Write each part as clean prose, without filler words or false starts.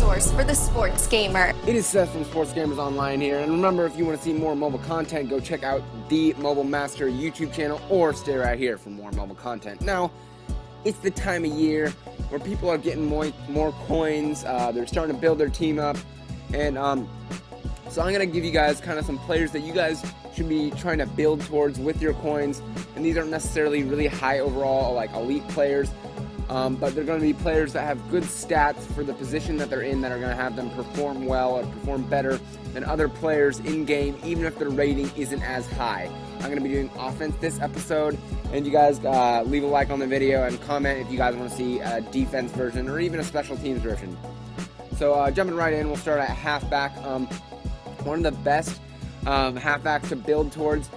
source for the sports gamer. It is Seth from Sports Gamers Online here, and remember, if you want to see more mobile content, go check out the Mobile Master YouTube channel or stay right here for more mobile content. Now, it's the time of year where people are getting more coins, they're starting to build their team up, and so I'm going to give you guys kind of some players that you guys should be trying to build towards with your coins, and these aren't necessarily really high overall, like elite players, but they're going to be players that have good stats for the position that they're in, that are going to have them perform well or perform better than other players in-game, even if their rating isn't as high. I'm going to be doing offense this episode, and you guys leave a like on the video and comment if you guys want to see a defense version or even a special teams version. So jumping right in, we'll start at halfback. One of the best halfbacks to build towards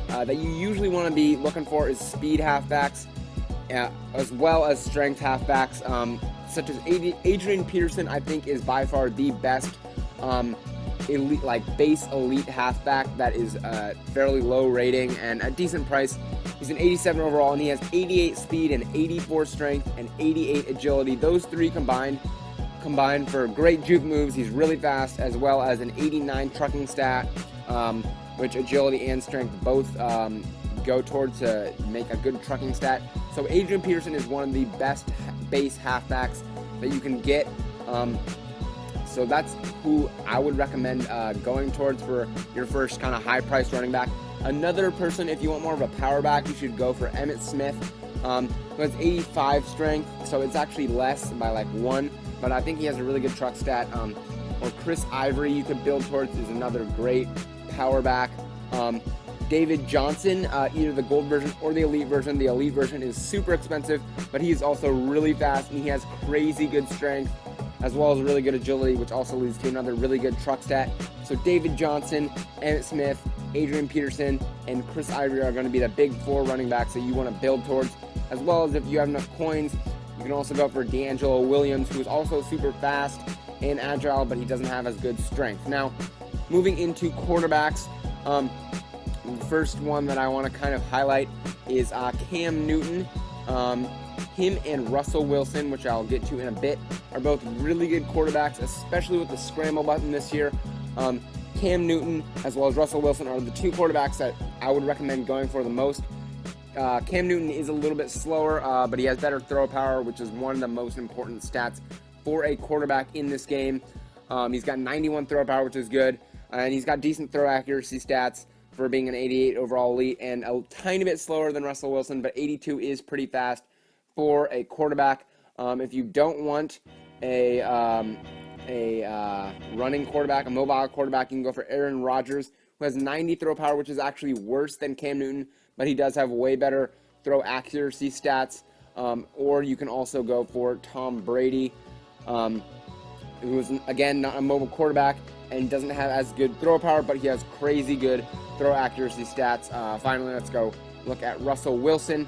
that you usually want to be looking for is speed halfbacks, as well as strength halfbacks, such as Adrian Peterson. I think is by far the best elite, like base elite halfback that is fairly low rating and a decent price. He's an 87 overall, and he has 88 speed and 84 strength and 88 agility. Those three combined for great juke moves. He's really fast, as well as an 89 trucking stat, which agility and strength both go towards to make a good trucking stat. So Adrian Peterson is one of the best base halfbacks that you can get. So that's who I would recommend going towards for your first kind of high-priced running back. Another person, if you want more of a power back, you should go for Emmitt Smith, who has 85 strength, so it's actually less by like 1, but I think he has a really good truck stat. Or Chris Ivory you could build towards is another great power back. David Johnson, either the gold version or the elite version. The elite version is super expensive, but he's also really fast, and he has crazy good strength, as well as really good agility, which also leads to another really good truck stat. So David Johnson, Emmitt Smith, Adrian Peterson, and Chris Ivory are going to be the big 4 running backs that you want to build towards, as well as if you have enough coins, you can also go for D'Angelo Williams, who is also super fast and agile, but he doesn't have as good strength. Now, moving into quarterbacks, the first one that I want to kind of highlight is Cam Newton. Him and Russell Wilson, which I'll get to in a bit, are both really good quarterbacks, especially with the scramble button this year. Cam Newton as well as Russell Wilson are the 2 quarterbacks that I would recommend going for the most. Cam Newton is a little bit slower, but he has better throw power, which is one of the most important stats for a quarterback in this game. He's got 91 throw power, which is good, and he's got decent throw accuracy stats for being an 88 overall elite, and a tiny bit slower than Russell Wilson, but 82 is pretty fast for a quarterback. If you don't want a running quarterback, a mobile quarterback, you can go for Aaron Rodgers, who has 90 throw power, which is actually worse than Cam Newton, but he does have way better throw accuracy stats. Or you can also go for Tom Brady, who is, again, not a mobile quarterback and doesn't have as good throw power, but he has crazy good throw accuracy stats. Finally, let's go look at Russell Wilson.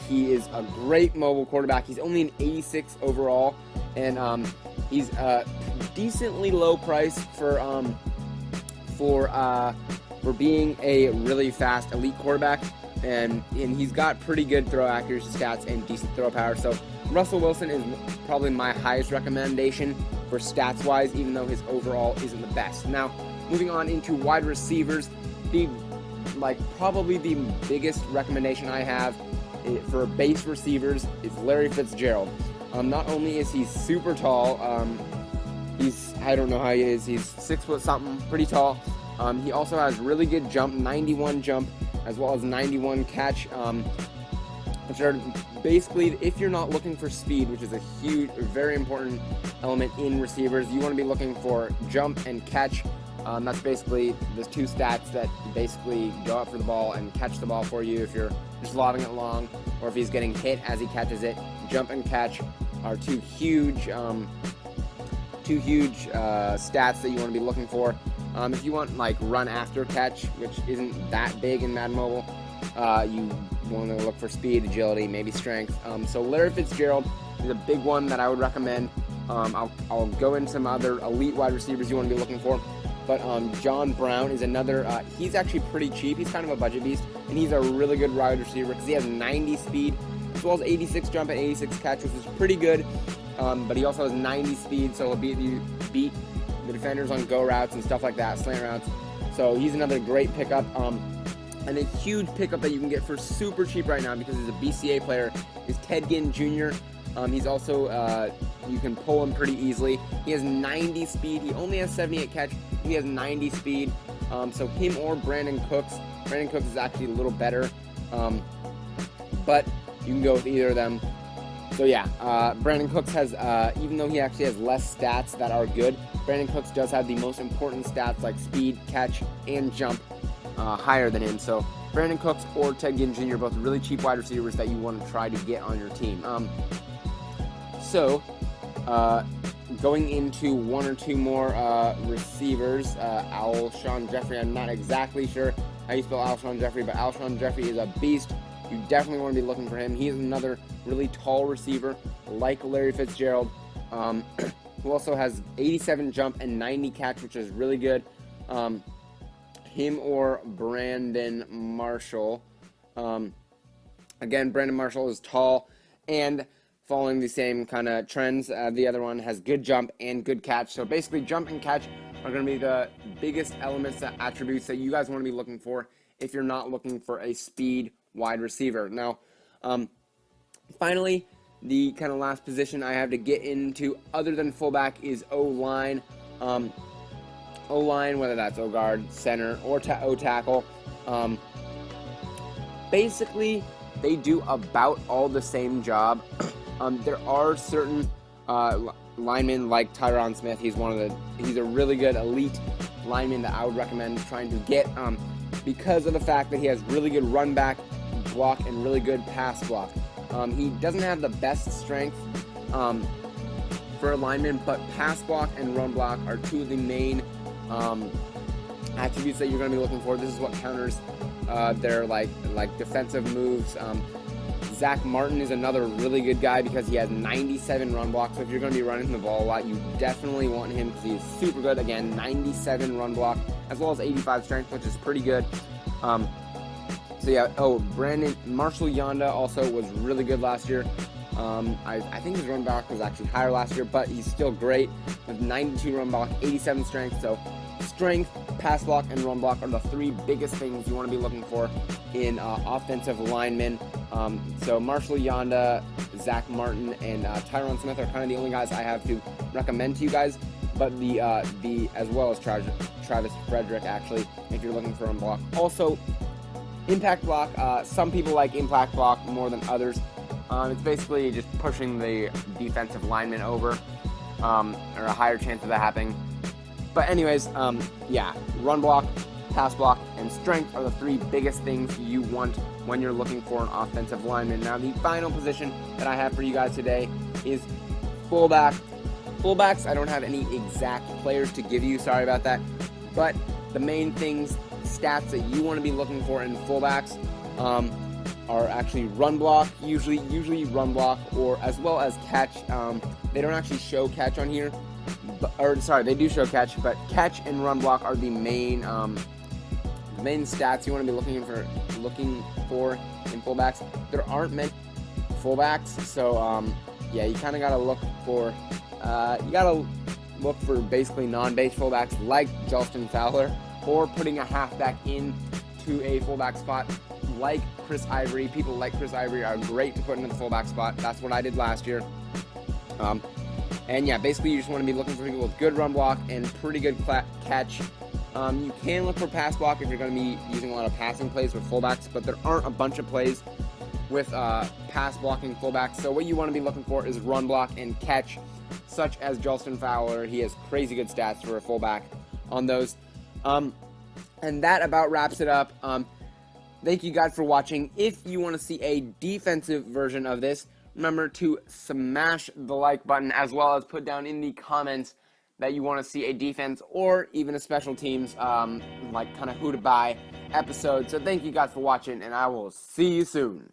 He is a great mobile quarterback. He's only an 86 overall, and he's a decently low price for being a really fast elite quarterback, and he's got pretty good throw accuracy stats and decent throw power. So Russell Wilson is probably my highest recommendation for stats wise, even though his overall isn't the best. Now, moving on into wide receivers, probably the biggest recommendation I have for base receivers is Larry Fitzgerald. Not only is he super tall, I don't know how he is, he's 6 foot something, pretty tall. He also has really good jump, 91 jump, as well as 91 catch, which are basically, if you're not looking for speed, which is a huge, very important element in receivers, you want to be looking for jump and catch. That's basically the 2 stats that basically go up for the ball and catch the ball for you if you're just lobbing it long, or if he's getting hit as he catches it. Jump and catch are two huge stats that you want to be looking for. If you want like run after catch, which isn't that big in Madden Mobile, you want to look for speed, agility, maybe strength. So Larry Fitzgerald is a big one that I would recommend. I'll go into some other elite wide receivers you want to be looking for. But John Brown is another, he's actually pretty cheap. He's kind of a budget beast, and he's a really good wide receiver because he has 90 speed, as well as 86 jump and 86 catch, which is pretty good. but he also has 90 speed, so he'll beat the defenders on go routes and stuff like that, slant routes. So he's another great pickup. And a huge pickup that you can get for super cheap right now because he's a BCA player is Ted Ginn Jr. He's also, you can pull him pretty easily. He has 90 speed. He only has 78 catch. He has 90 speed. So him or Brandon Cooks. Brandon Cooks is actually a little better. But you can go with either of them. So yeah, Brandon Cooks has, even though he actually has less stats that are good, Brandon Cooks does have the most important stats like speed, catch, and jump higher than him. So Brandon Cooks or Ted Ginn Jr. both really cheap wide receivers that you want to try to get on your team. Going into one or two more receivers, Sean Jeffery. I'm not exactly sure how you spell Sean Jeffery, but Sean Jeffery is a beast. You definitely want to be looking for him. He is another really tall receiver like Larry Fitzgerald, who also has 87 jump and 90 catch, which is really good. Him or Brandon Marshall. Again, Brandon Marshall is tall and following the same kind of trends. The other one has good jump and good catch. So basically, jump and catch are going to be the biggest elements, attributes that you guys want to be looking for if you're not looking for a speed wide receiver. Now, finally, the kind of last position I have to get into other than fullback is O-line. O-line, whether that's O-guard, center, or O-tackle. Basically, they do about all the same job. There are certain linemen like Tyron Smith. He's a really good elite lineman that I would recommend trying to get because of the fact that he has really good run back block and really good pass block. He doesn't have the best strength for a lineman, but pass block and run block are two of the main attributes that you're going to be looking for. This is what counters their like defensive moves. Zack Martin is another really good guy because he has 97 run blocks. So if you're going to be running the ball a lot, you definitely want him because he's super good. Again, 97 run block as well as 85 strength, which is pretty good. So yeah, Brandon Marshall Yonder also was really good last year. I think his run block was actually higher last year, but he's still great with 92 run block, 87 strength. So strength, pass block, and run block are the three biggest things you want to be looking for in offensive linemen. So Marshall Yonder, Zack Martin, and Tyron Smith are kind of the only guys I have to recommend to you guys. But the as well as Travis Frederick, actually, if you're looking for a run block. Also, impact block. Some people like impact block more than others. It's basically just pushing the defensive lineman over, or a higher chance of that happening. But anyways, yeah, run block, pass block, and strength are the three biggest things you want when you're looking for an offensive lineman. Now, the final position that I have for you guys today is fullback. Fullbacks, I don't have any exact players to give you, sorry about that. But the main things, stats that you want to be looking for in fullbacks are actually run block, usually run block, or as well as catch. They don't actually show catch on here, they do show catch, but catch and run block are the main stats you want to be looking for in fullbacks. There aren't many fullbacks, so yeah, you kind of gotta look for basically non-base fullbacks like Justin Fowler, or putting a halfback into a fullback spot like Chris Ivory. People like Chris Ivory are great to put into the fullback spot. That's what I did last year. And yeah, basically you just want to be looking for people with good run block and pretty good catch. You can look for pass block if you're going to be using a lot of passing plays with fullbacks, but there aren't a bunch of plays with pass blocking fullbacks. So what you want to be looking for is run block and catch, such as Justin Fowler. He has crazy good stats for a fullback on those. And that about wraps it up. Thank you guys for watching. If you want to see a defensive version of this, remember to smash the like button, as well as put down in the comments that you want to see a defense or even a special teams, like kind of who to buy episode. So thank you guys for watching, and I will see you soon.